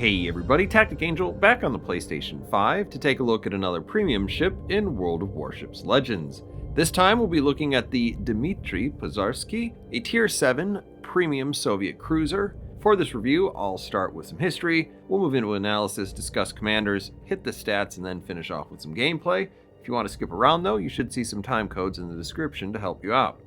Hey everybody, TacticAngel back on the PlayStation 5 to take a look at another premium ship in World of Warships Legends. This time we'll be looking at the Dmitry Pozharsky, a Tier 7 premium Soviet cruiser. For this review, I'll start with some history, we'll move into analysis, discuss commanders, hit the stats, and then finish off with some gameplay. If you want to skip around though, you should see some time codes in the description to help you out.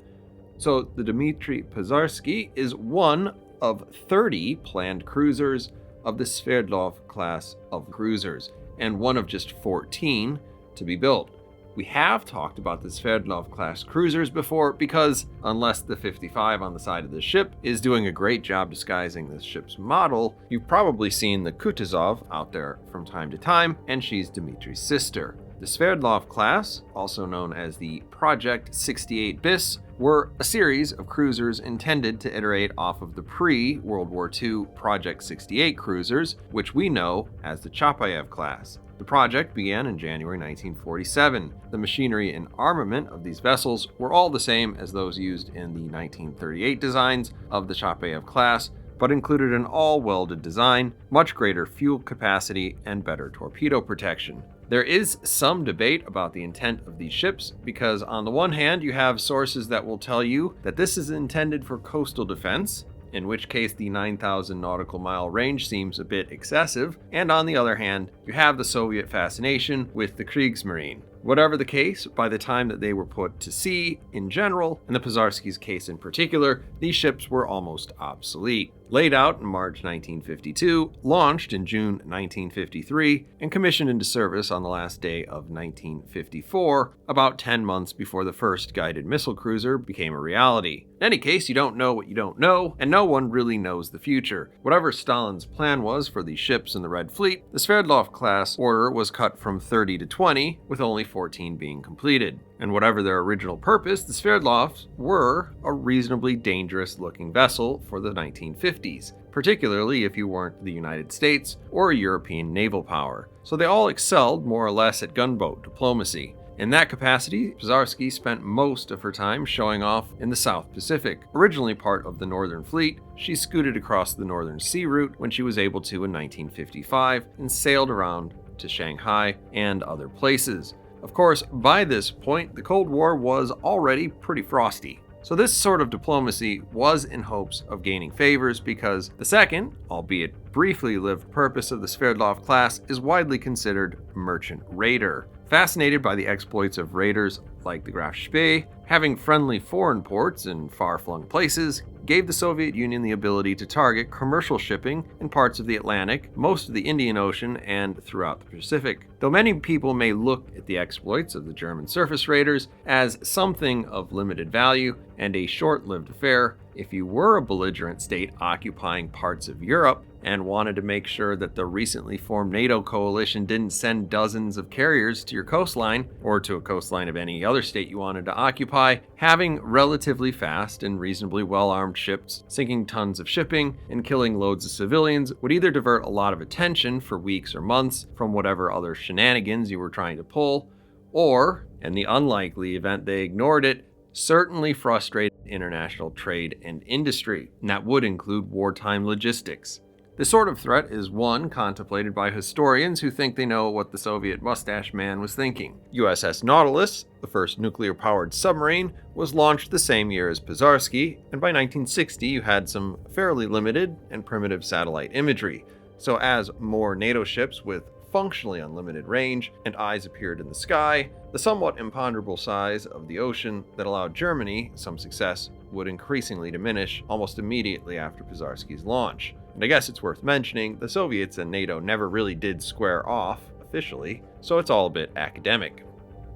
So the Dmitry Pozharsky is one of 30 planned cruisers of the Sverdlov-class of cruisers, and one of just 14 to be built. We have talked about the Sverdlov-class cruisers before because, unless the 55 on the side of the ship is doing a great job disguising this ship's model, you've probably seen the Kutuzov out there from time to time, and she's Dmitry's sister. The Sverdlov-class, also known as the Project 68 Bis, were a series of cruisers intended to iterate off of the pre-World War II Project 68 cruisers, which we know as the Chapayev class. The project began in January 1947. The machinery and armament of these vessels were all the same as those used in the 1938 designs of the Chapayev class, but included an all-welded design, much greater fuel capacity, and better torpedo protection. There is some debate about the intent of these ships because on the one hand you have sources that will tell you that this is intended for coastal defense, in which case the 9,000 nautical mile range seems a bit excessive, and on the other hand you have the Soviet fascination with the Kriegsmarine. Whatever the case, by the time that they were put to sea in general, and the Pozharsky's case in particular, these ships were almost obsolete. Laid out in March 1952, launched in June 1953, and commissioned into service on the last day of 1954, about 10 months before the first guided missile cruiser became a reality. In any case, you don't know what you don't know, and no one really knows the future. Whatever Stalin's plan was for these ships in the Red Fleet, the Sverdlov-class order was cut from 30 to 20, with only 14 being completed. And whatever their original purpose, the Sverdlovs were a reasonably dangerous-looking vessel for the 1950s, particularly if you weren't the United States or a European naval power. So they all excelled more or less at gunboat diplomacy. In that capacity, Pozharsky spent most of her time showing off in the South Pacific. Originally part of the Northern Fleet, she scooted across the Northern Sea Route when she was able to in 1955 and sailed around to Shanghai and other places. Of course, by this point, the Cold War was already pretty frosty. So this sort of diplomacy was in hopes of gaining favors because the second, albeit briefly lived purpose of the Sverdlov class is widely considered merchant raider. Fascinated by the exploits of raiders like the Graf Spee, having friendly foreign ports in far-flung places gave the Soviet Union the ability to target commercial shipping in parts of the Atlantic, most of the Indian Ocean, and throughout the Pacific. Though many people may look at the exploits of the German surface raiders as something of limited value and a short-lived affair, if you were a belligerent state occupying parts of Europe and wanted to make sure that the recently formed NATO coalition didn't send dozens of carriers to your coastline, or to a coastline of any other state you wanted to occupy, having relatively fast and reasonably well-armed ships sinking tons of shipping and killing loads of civilians would either divert a lot of attention for weeks or months from whatever other shenanigans you were trying to pull, or, in the unlikely event they ignored it, certainly frustrate international trade and industry, and that would include wartime logistics. This sort of threat is one contemplated by historians who think they know what the Soviet mustache man was thinking. USS Nautilus, the first nuclear-powered submarine, was launched the same year as Pozharsky, and by 1960 you had some fairly limited and primitive satellite imagery. So as more NATO ships with functionally unlimited range and eyes appeared in the sky, the somewhat imponderable size of the ocean that allowed Germany some success would increasingly diminish almost immediately after Pozharsky's launch. And I guess it's worth mentioning, the Soviets and NATO never really did square off officially, so it's all a bit academic.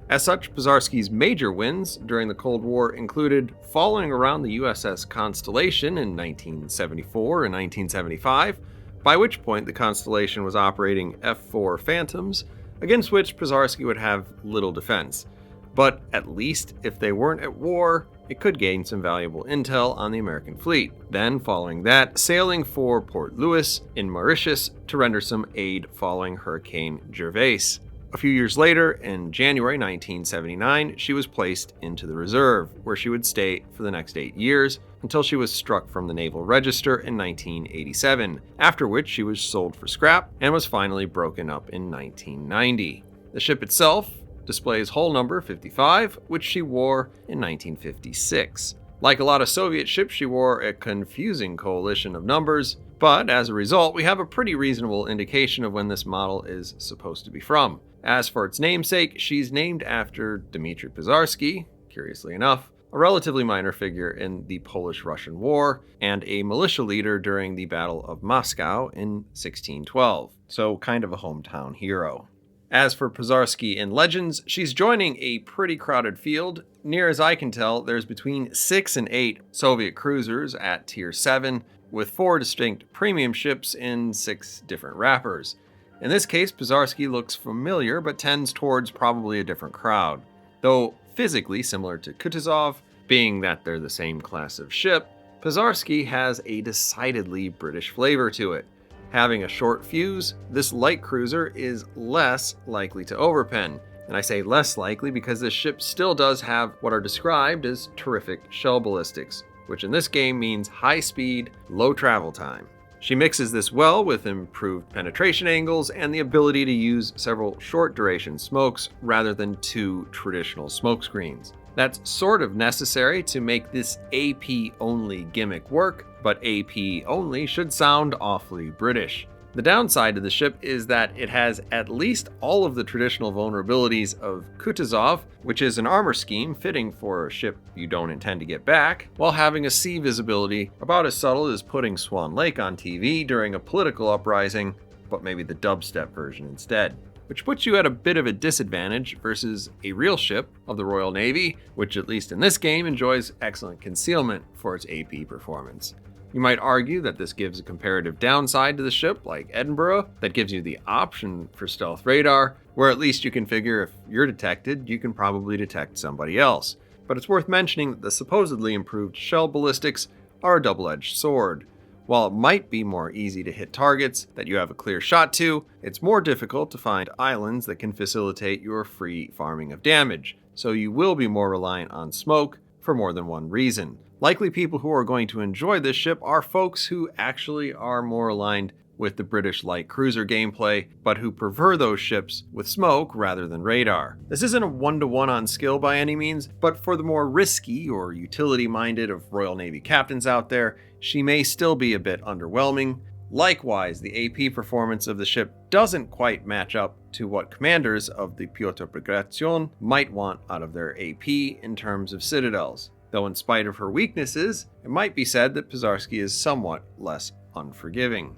As such, Pozharsky's major wins during the Cold War included following around the USS Constellation in 1974 and 1975, by which point the Constellation was operating F-4 Phantoms, against which Pozharsky would have little defense. But at least if they weren't at war, it could gain some valuable intel on the American fleet. Then, following that, sailing for Port Louis in Mauritius to render some aid following Hurricane Gervais. A few years later, in January 1979, she was placed into the reserve, where she would stay for the next 8 years until she was struck from the Naval Register in 1987, after which she was sold for scrap and was finally broken up in 1990. The ship itself displays hull number 55, which she wore in 1956. Like a lot of Soviet ships, she wore a confusing coalition of numbers, but as a result, we have a pretty reasonable indication of when this model is supposed to be from. As for its namesake, she's named after Dmitry Pozharsky, curiously enough, a relatively minor figure in the Polish-Russian War and a militia leader during the Battle of Moscow in 1612, so kind of a hometown hero. As for Pozharsky in Legends, she's joining a pretty crowded field. Near as I can tell, there's between 6 and 8 Soviet cruisers at Tier 7, with 4 distinct premium ships in 6 different wrappers. In this case, Pozharsky looks familiar, but tends towards probably a different crowd. Though physically similar to Kutuzov, being that they're the same class of ship, Pozharsky has a decidedly British flavor to it. Having a short fuse, this light cruiser is less likely to overpen. And I say less likely because this ship still does have what are described as terrific shell ballistics, which in this game means high speed, low travel time. She mixes this well with improved penetration angles and the ability to use several short duration smokes rather than 2 traditional smoke screens. That's sort of necessary to make this AP only gimmick work, but AP only should sound awfully British. The downside to the ship is that it has at least all of the traditional vulnerabilities of Kutuzov, which is an armor scheme fitting for a ship you don't intend to get back, while having a sea visibility about as subtle as putting Swan Lake on TV during a political uprising, but maybe the dubstep version instead. Which puts you at a bit of a disadvantage versus a real ship of the Royal Navy, which at least in this game enjoys excellent concealment for its AP performance. You might argue that this gives a comparative downside to the ship like Edinburgh that gives you the option for stealth radar, where at least you can figure if you're detected, you can probably detect somebody else. But it's worth mentioning that the supposedly improved shell ballistics are a double-edged sword. While it might be more easy to hit targets that you have a clear shot to, it's more difficult to find islands that can facilitate your free farming of damage, so you will be more reliant on smoke for more than one reason. Likely people who are going to enjoy this ship are folks who actually are more aligned with the British light cruiser gameplay, but who prefer those ships with smoke rather than radar. This isn't a one-to-one on skill by any means, but for the more risky or utility-minded of Royal Navy captains out there, she may still be a bit underwhelming. Likewise, the AP performance of the ship doesn't quite match up to what commanders of the Piotr Bagration might want out of their AP in terms of citadels. Though in spite of her weaknesses, it might be said that Pozharsky is somewhat less unforgiving.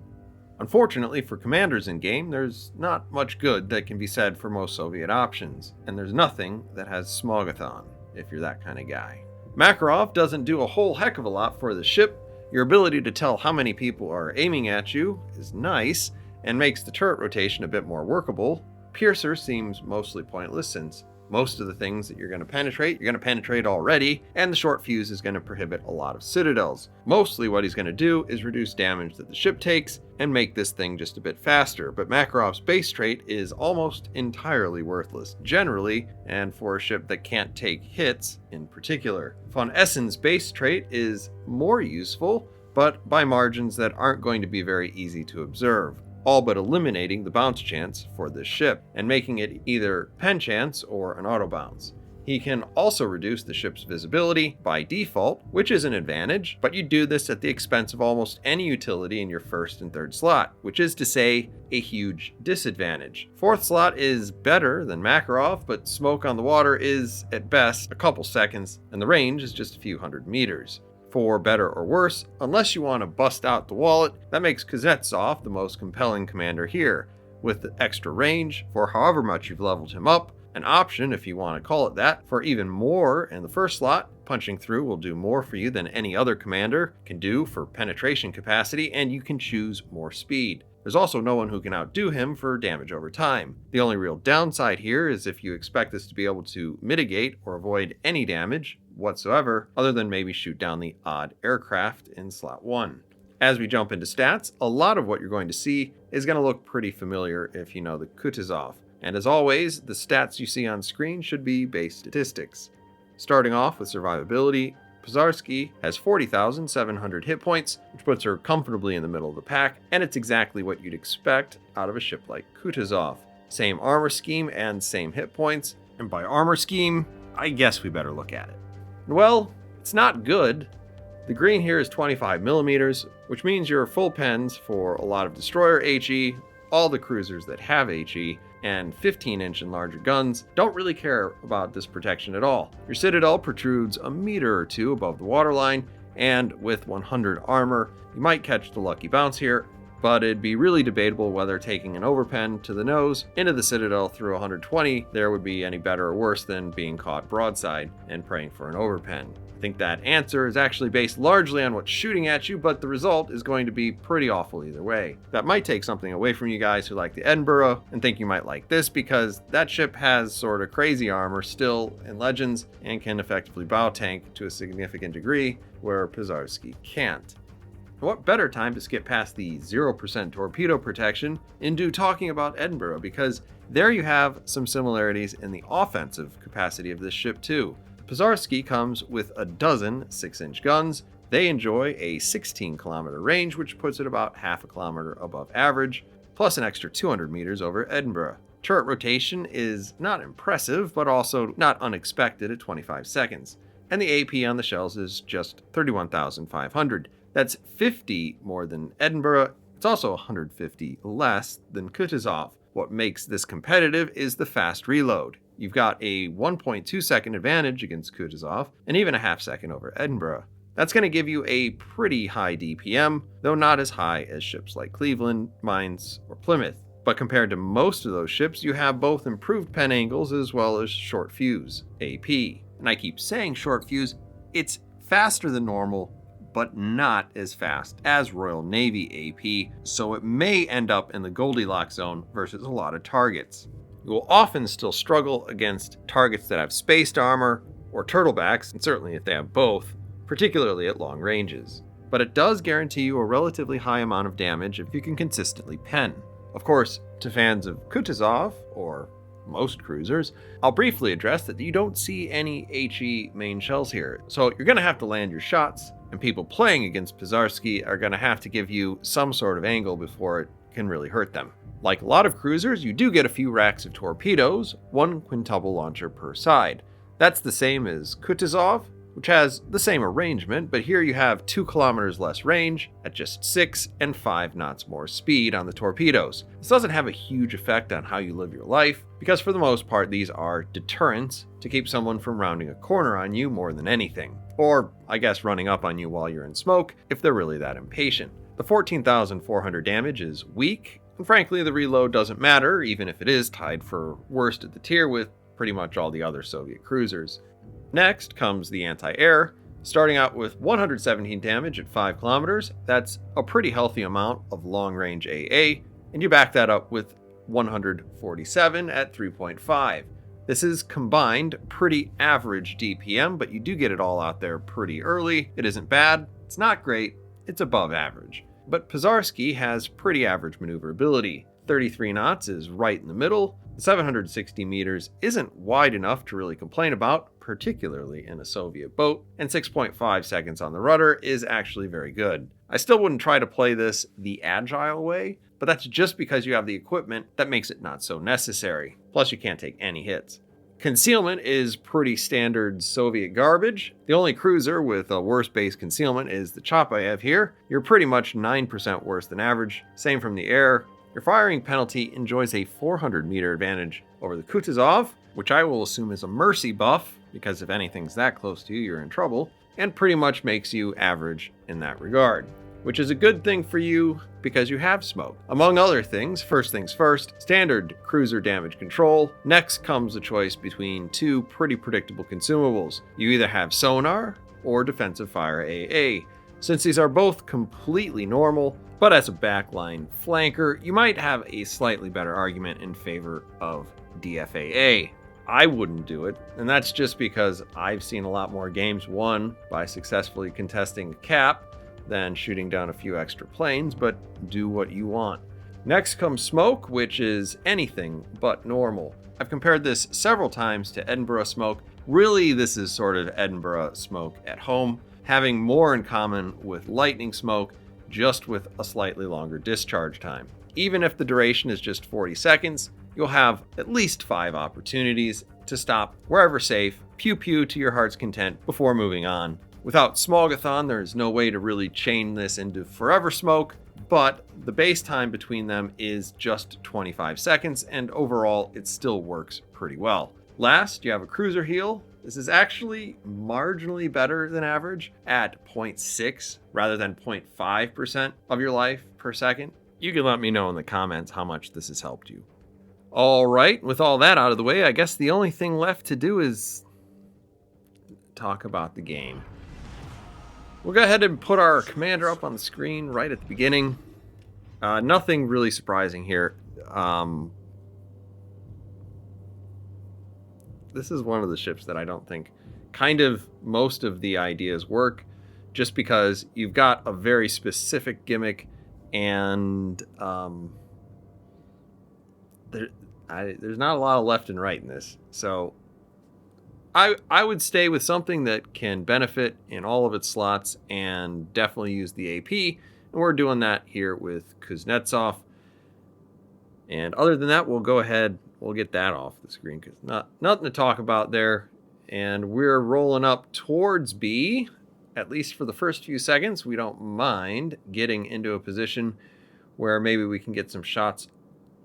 Unfortunately for commanders in game, there's not much good that can be said for most Soviet options, and there's nothing that has Smogathon, if you're that kind of guy. Makarov doesn't do a whole heck of a lot for the ship. Your ability to tell how many people are aiming at you is nice, and makes the turret rotation a bit more workable. Piercer seems mostly pointless since most of the things that you're going to penetrate already, and the short fuse is going to prohibit a lot of citadels. Mostly what he's going to do is reduce damage that the ship takes and make this thing just a bit faster, but Makarov's base trait is almost entirely worthless generally, and for a ship that can't take hits in particular. Von Essen's base trait is more useful, but by margins that aren't going to be very easy to observe, all but eliminating the bounce chance for this ship and making it either pen chance or an auto bounce. He can also reduce the ship's visibility by default, which is an advantage, but you do this at the expense of almost any utility in your first and third slot, which is to say, a huge disadvantage. Fourth slot is better than Makarov, but smoke on the water is, at best, a couple seconds, and the range is just a few hundred meters. For better or worse, unless you want to bust out the wallet, that makes Kuznetsov the most compelling commander here, with the extra range for however much you've leveled him up, an option, if you want to call it that, for even more in the first slot. Punching through will do more for you than any other commander can do for penetration capacity, and you can choose more speed. There's also no one who can outdo him for damage over time. The only real downside here is if you expect this to be able to mitigate or avoid any damage whatsoever, other than maybe shoot down the odd aircraft in slot 1. As we jump into stats, a lot of what you're going to see is going to look pretty familiar if you know the Kutuzov. And as always, the stats you see on screen should be base statistics. Starting off with survivability, Pozharsky has 40,700 hit points, which puts her comfortably in the middle of the pack, and it's exactly what you'd expect out of a ship like Kutuzov. Same armor scheme and same hit points, and by armor scheme, I guess we better look at it. Well, it's not good. The green here is 25 millimeters, which means your full pens for a lot of destroyer HE, all the cruisers that have HE, and 15-inch and larger guns don't really care about this protection at all. Your Citadel protrudes a meter or two above the waterline, and with 100 armor, you might catch the lucky bounce here, but it'd be really debatable whether taking an overpen to the nose into the Citadel through 120 there would be any better or worse than being caught broadside and praying for an overpen. I think that answer is actually based largely on what's shooting at you, but the result is going to be pretty awful either way. That might take something away from you guys who like the Edinburgh and think you might like this, because that ship has sort of crazy armor still in Legends and can effectively bow tank to a significant degree where Pozharsky can't. What better time to skip past the 0% torpedo protection into talking about Edinburgh, because there you have some similarities in the offensive capacity of this ship too. Pozharsky comes with a dozen 6-inch guns. They enjoy a 16-kilometer range, which puts it about half a kilometer above average, plus an extra 200 meters over Edinburgh. Turret rotation is not impressive, but also not unexpected at 25 seconds. And the AP on the shells is just 31,500. That's 50 more than Edinburgh. It's also 150 less than Kutuzov. What makes this competitive is the fast reload. You've got a 1.2 second advantage against Kutuzov, and even a half second over Edinburgh. That's going to give you a pretty high DPM, though not as high as ships like Cleveland, Mainz, or Plymouth. But compared to most of those ships, you have both improved pen angles as well as short fuse, AP. And I keep saying short fuse, it's faster than normal, but not as fast as Royal Navy AP, so it may end up in the Goldilocks zone versus a lot of targets. You will often still struggle against targets that have spaced armor or turtlebacks, and certainly if they have both, particularly at long ranges. But it does guarantee you a relatively high amount of damage if you can consistently pen. Of course, to fans of Kutuzov, or most cruisers, I'll briefly address that you don't see any HE main shells here, so you're going to have to land your shots, and people playing against Pozharsky are going to have to give you some sort of angle before it can really hurt them. Like a lot of cruisers, you do get a few racks of torpedoes, one quintuple launcher per side. That's the same as Kutuzov, which has the same arrangement, but here you have 2 kilometers less range at just 6 and 5 knots more speed on the torpedoes. This doesn't have a huge effect on how you live your life, because for the most part these are deterrents to keep someone from rounding a corner on you more than anything. Or, I guess, running up on you while you're in smoke if they're really that impatient. The 14,400 damage is weak, and frankly the reload doesn't matter, even if it is tied for worst at the tier with pretty much all the other Soviet cruisers. Next comes the anti-air, starting out with 117 damage at 5 kilometers. That's a pretty healthy amount of long-range AA, and you back that up with 147 at 3.5. This is combined pretty average DPM, but you do get it all out there pretty early. It isn't bad, it's not great, it's above average. But Pozharsky has pretty average maneuverability. 33 knots is right in the middle. 760 meters isn't wide enough to really complain about, particularly in a Soviet boat, and 6.5 seconds on the rudder is actually very good. I still wouldn't try to play this the agile way, but that's just because you have the equipment that makes it not so necessary. Plus you can't take any hits. Concealment is pretty standard Soviet garbage. The only cruiser with a worse base concealment is the Chapayev here. You're pretty much 9% worse than average. Same from the air. Your firing penalty enjoys a 400 meter advantage over the Kutuzov, which I will assume is a mercy buff, because if anything's that close to you, you're in trouble, and pretty much makes you average in that regard. Which is a good thing for you because you have smoke. Among other things, first things first, standard cruiser damage control. Next comes the choice between 2 pretty predictable consumables. You either have sonar or defensive fire AA. Since these are both completely normal, but as a backline flanker, you might have a slightly better argument in favor of DFAA. I wouldn't do it, and that's just because I've seen a lot more games won by successfully contesting a cap than shooting down a few extra planes, but do what you want. Next comes smoke, which is anything but normal. I've compared this several times to Edinburgh smoke. Really, this is sort of Edinburgh smoke at home, having more in common with lightning smoke, just with a slightly longer discharge time. Even if the duration is just 40 seconds, you'll have at least 5 opportunities to stop wherever safe, pew pew to your heart's content before moving on. Without Smogathon, there's no way to really chain this into forever smoke, but the base time between them is just 25 seconds, and overall it still works pretty well. Last, you have a cruiser heal. This is actually marginally better than average at 0.6 rather than 0.5% of your life per second. You can let me know in the comments how much this has helped you. All right, with all that out of the way, I guess the only thing left to do is talk about the game. We'll go ahead and put our commander up on the screen right at the beginning. Nothing really surprising here. This is one of the ships that I don't think kind of most of the ideas work, just because you've got a very specific gimmick, and there's not a lot of left and right in this. So I would stay with something that can benefit in all of its slots and definitely use the AP. And we're doing that here with Kuznetsov. And other than that, we'll go ahead, we'll get that off the screen because nothing to talk about there. And we're rolling up towards B, at least for the first few seconds. We don't mind getting into a position where maybe we can get some shots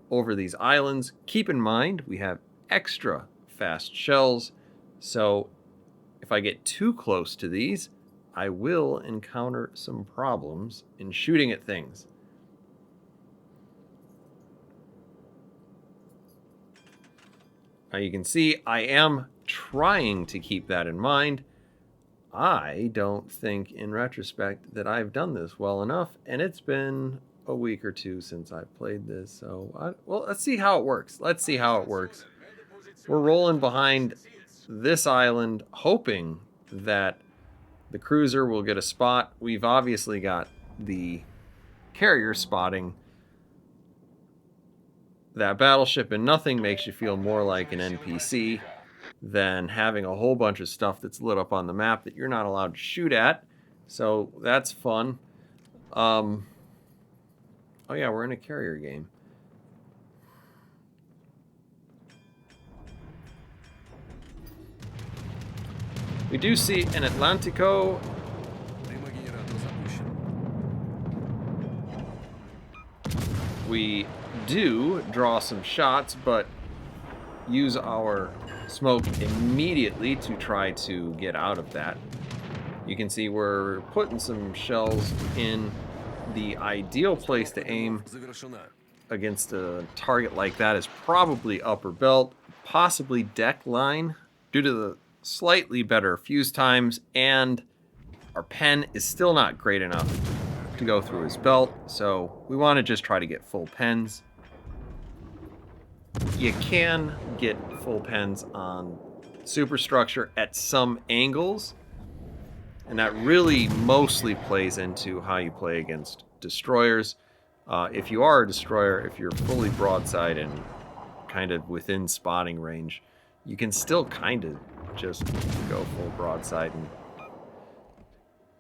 over these islands. Keep in mind, we have extra fast shells. So if I get too close to these, I will encounter some problems in shooting at things. Now you can see I am trying to keep that in mind. I don't think in retrospect that I've done this well enough, and it's been a week or two since I've played this. So, well, let's see how it works. Let's see how it works. We're rolling behind this island, hoping that the cruiser will get a spot. We've obviously got the carrier spotting that battleship, and nothing makes you feel more like an NPC than having a whole bunch of stuff that's lit up on the map that you're not allowed to shoot at. So that's fun. Oh yeah, we're in a carrier game. We do see an Atlantico. We do draw some shots, but use our smoke immediately to try to get out of that. You can see we're putting some shells in. The ideal place to aim against a target like that is probably upper belt, possibly deck line, due to the slightly better fuse times, and our pen is still not great enough to go through his belt, so we want to just try to get full pens. You can get full pens on superstructure at some angles, and that really mostly plays into how you play against destroyers. If you are a destroyer, if you're fully broadside and kind of within spotting range, you can still kind of just go full broadside and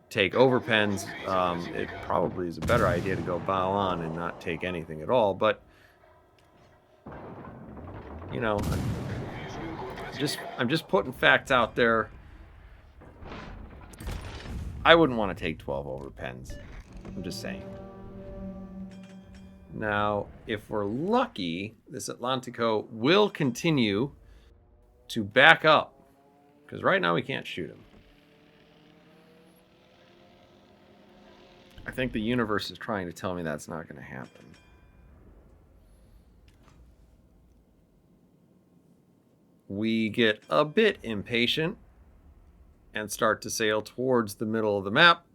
take over pens. It probably is a better idea to go bow on and not take anything at all, but you know, I'm just putting facts out there. I wouldn't want to take 12 over pens. I'm just saying. Now, if we're lucky, this Atlantico will continue to back up, because right now we can't shoot him. I think the universe is trying to tell me that's not going to happen. We get a bit impatient and start to sail towards the middle of the map.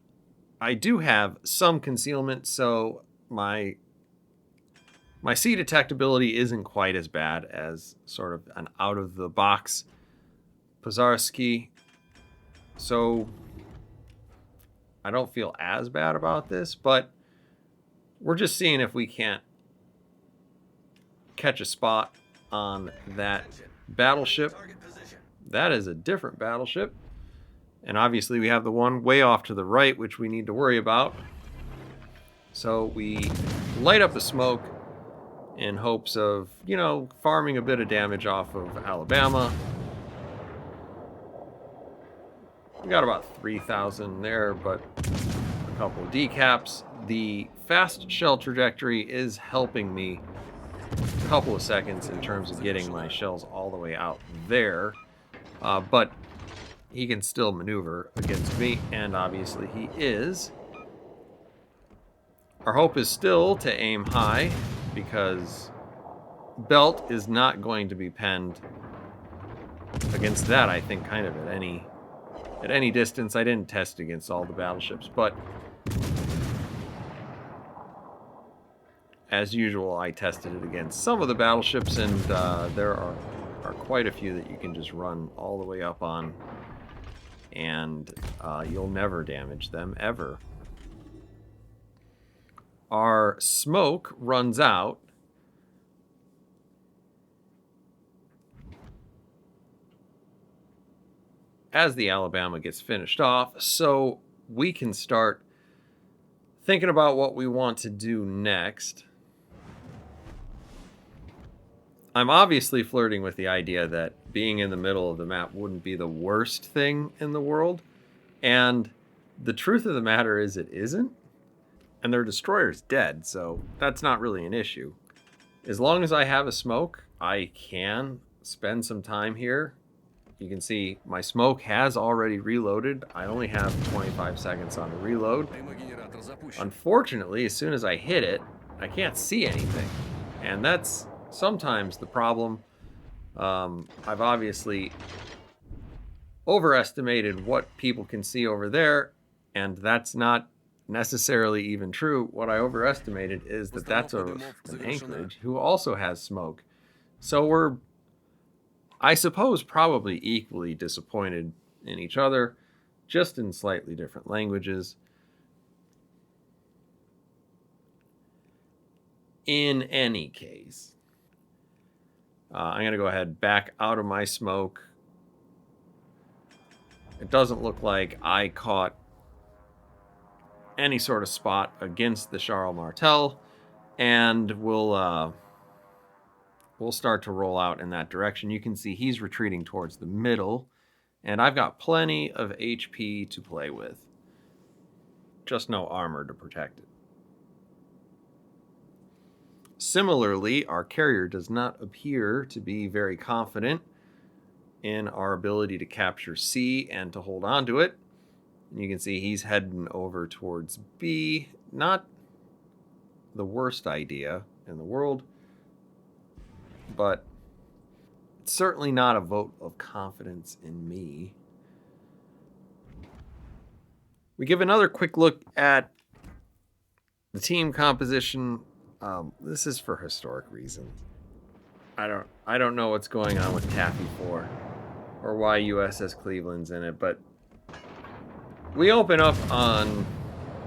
I do have some concealment, so my sea detectability isn't quite as bad as sort of an out-of-the-box Pozharsky. So I don't feel as bad about this, but we're just seeing if we can't catch a spot on that battleship. That is a different battleship. And obviously we have the one way off to the right, which we need to worry about. So we light up a smoke in hopes of, you know, farming a bit of damage off of Alabama. We got about 3,000 there, but a couple of decaps. The fast shell trajectory is helping me a couple of seconds in terms of getting my shells all the way out there. But he can still maneuver against me, and obviously he is. Our hope is still to aim high, because Belt is not going to be penned against that, I think, kind of at any distance. I didn't test against all the battleships, but as usual, I tested it against some of the battleships, and there are quite a few that you can just run all the way up on, and you'll never damage them, ever. Our smoke runs out. As the Alabama gets finished off, so we can start thinking about what we want to do next. I'm obviously flirting with the idea that being in the middle of the map wouldn't be the worst thing in the world, and the truth of the matter is it isn't. And their destroyer's dead, so that's not really an issue. As long as I have a smoke, I can spend some time here. You can see my smoke has already reloaded. I only have 25 seconds on the reload. Unfortunately, as soon as I hit it, I can't see anything. And that's sometimes the problem. I've obviously overestimated what people can see over there, and that's not necessarily even true. What I overestimated is that that's an anchorage who also has smoke. So we're, I suppose, probably equally disappointed in each other, just in slightly different languages. In any case, I'm going to go ahead back out of my smoke. It doesn't look like I caught any sort of spot against the Charles Martel, and we'll start to roll out in that direction. You can see he's retreating towards the middle, and I've got plenty of HP to play with. Just no armor to protect it. Similarly, our carrier does not appear to be very confident in our ability to capture C and to hold on to it. You can see he's heading over towards B. Not the worst idea in the world, but it's certainly not a vote of confidence in me. We give another quick look at the team composition. This is for historic reasons. I don't know what's going on with Taffy 4 or why USS Cleveland's in it, but we open up on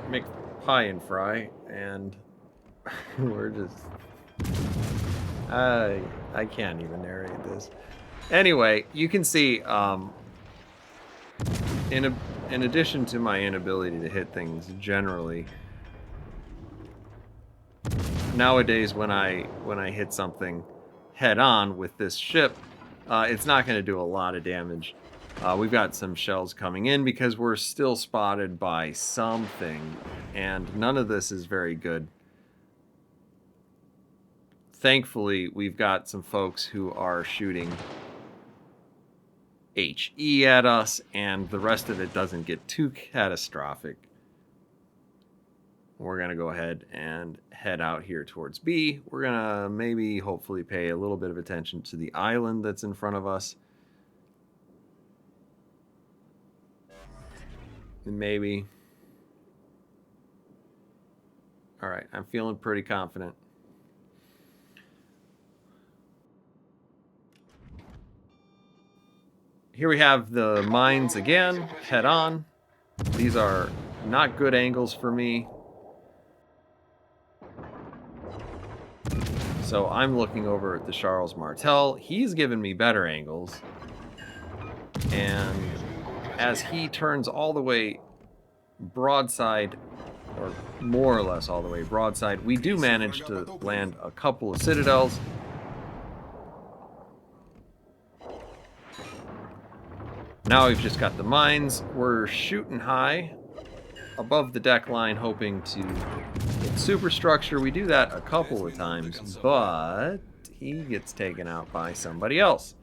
McPie and Fry, and we're just... I can't even narrate this. Anyway, you can see, in addition to my inability to hit things generally, nowadays when I hit something head on with this ship, it's not going to do a lot of damage. We've got some shells coming in because we're still spotted by something, and none of this is very good. Thankfully, we've got some folks who are shooting HE at us, and the rest of it doesn't get too catastrophic. We're going to go ahead and head out here towards B. We're going to maybe, hopefully, pay a little bit of attention to the island that's in front of us. Maybe. All right, I'm feeling pretty confident. Here we have the mines again, head on. These are not good angles for me. So I'm looking over at the Charles Martel. He's given me better angles. And as he turns all the way broadside, or more or less all the way broadside, we do manage to land a couple of citadels. Now we've just got the mines. We're shooting high above the deck line, hoping to get superstructure. We do that a couple of times, but he gets taken out by somebody else.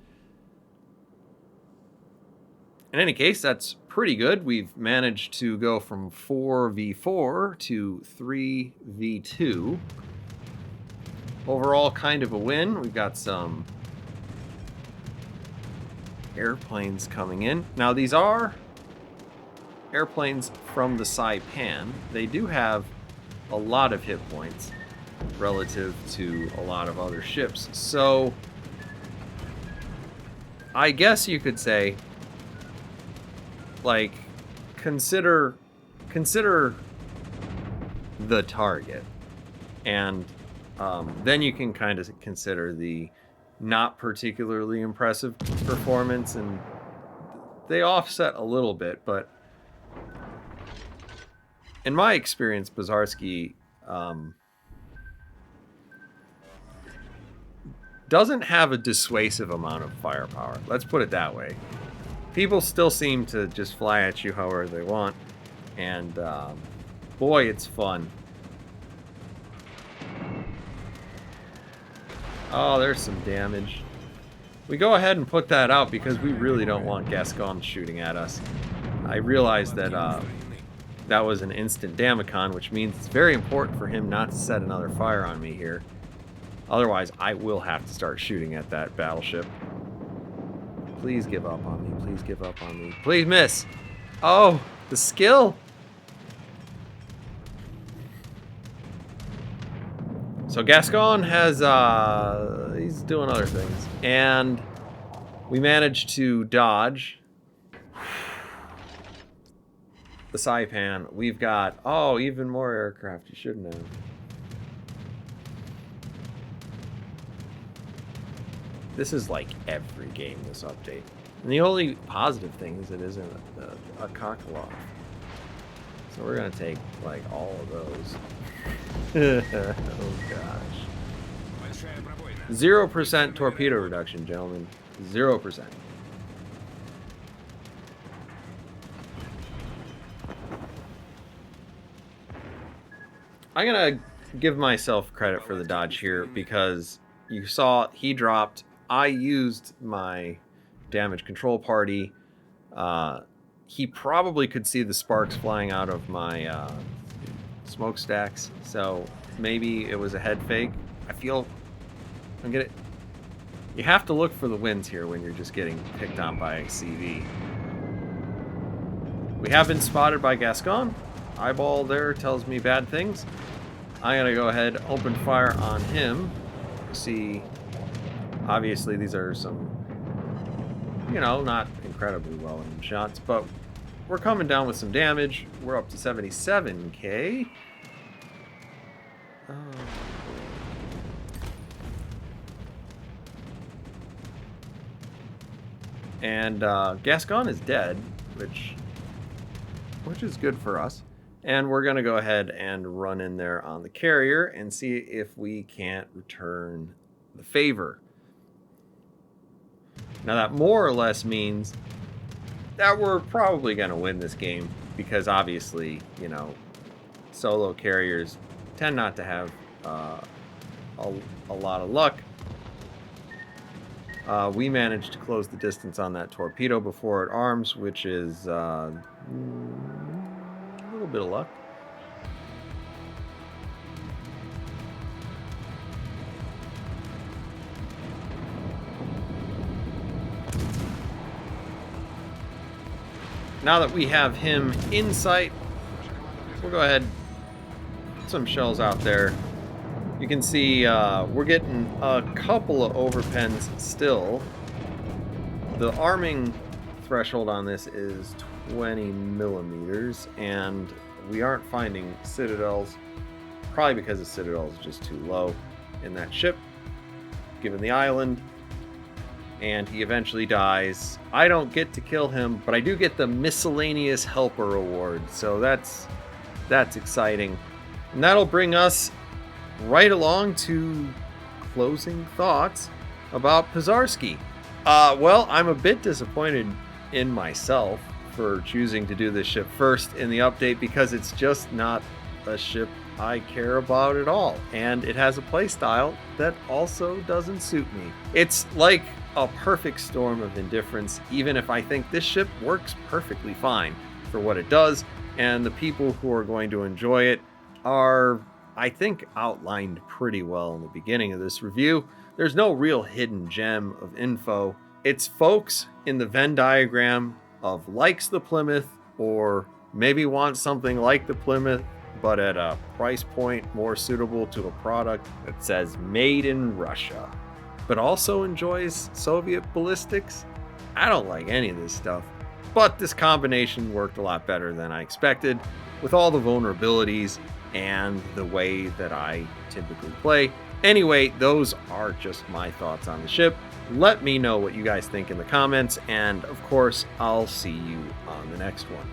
In any case, that's pretty good. We've managed to go from 4v4 to 3v2. Overall, kind of a win. We've got some airplanes coming in. Now, these are airplanes from the Saipan. They do have a lot of hit points relative to a lot of other ships. So, I guess you could say, like, consider the target, and then you can kind of consider the not particularly impressive performance, and they offset a little bit. But in my experience, Pozharsky doesn't have a dissuasive amount of firepower. Let's put it that way. People still seem to just fly at you however they want, and boy, it's fun. Oh, there's some damage. We go ahead and put that out because we really don't want Gascon shooting at us. I realized that that was an instant Damacon, which means it's very important for him not to set another fire on me here. Otherwise, I will have to start shooting at that battleship. Please give up on me. Please give up on me. Please miss. Oh, the skill. So Gascon has, he's doing other things. And we managed to dodge the Saipan. We've got, oh, even more aircraft. You shouldn't have. This is like every game this update. And the only positive thing is it isn't a Kakalov. So we're going to take like all of those. Oh gosh. 0% torpedo reduction, gentlemen. 0%. I'm going to give myself credit for the dodge here because you saw he dropped. I used my damage control party. He probably could see the sparks flying out of my smokestacks, so maybe it was a head fake. I feel I'm gonna. You have to look for the wins here when you're just getting picked on by CV. We have been spotted by Gascon. Eyeball there tells me bad things. I'm gonna go ahead, open fire on him. See. Obviously, these are some, you know, not incredibly well-aimed shots, but we're coming down with some damage. We're up to 77k. Oh. And Gascon is dead, which is good for us. And we're going to go ahead and run in there on the carrier and see if we can't return the favor. Now that more or less means that we're probably going to win this game because obviously, you know, solo carriers tend not to have a lot of luck. We managed to close the distance on that torpedo before it arms, which is a little bit of luck. Now that we have him in sight, we'll go ahead, put some shells out there. You can see we're getting a couple of overpens still. The arming threshold on this is 20 millimeters, and we aren't finding citadels, probably because the citadel is just too low in that ship. given the island, and he eventually dies. I don't get to kill him, but I do get the miscellaneous helper award, so that's exciting. And that'll bring us right along to closing thoughts about Pozharsky. Well, I'm a bit disappointed in myself for choosing to do this ship first in the update, because it's just not a ship I care about at all, and it has a playstyle that also doesn't suit me. It's like a perfect storm of indifference, even if I think this ship works perfectly fine for what it does, and the people who are going to enjoy it are, I think, outlined pretty well in the beginning of this review. There's no real hidden gem of info. It's folks in the Venn diagram of likes the Plymouth, or maybe wants something like the Plymouth, but at a price point more suitable to a product that says made in Russia, but also enjoys Soviet ballistics. I don't like any of this stuff, but this combination worked a lot better than I expected, with all the vulnerabilities and the way that I typically play. Anyway, those are just my thoughts on the ship. Let me know what you guys think in the comments, and of course, I'll see you on the next one.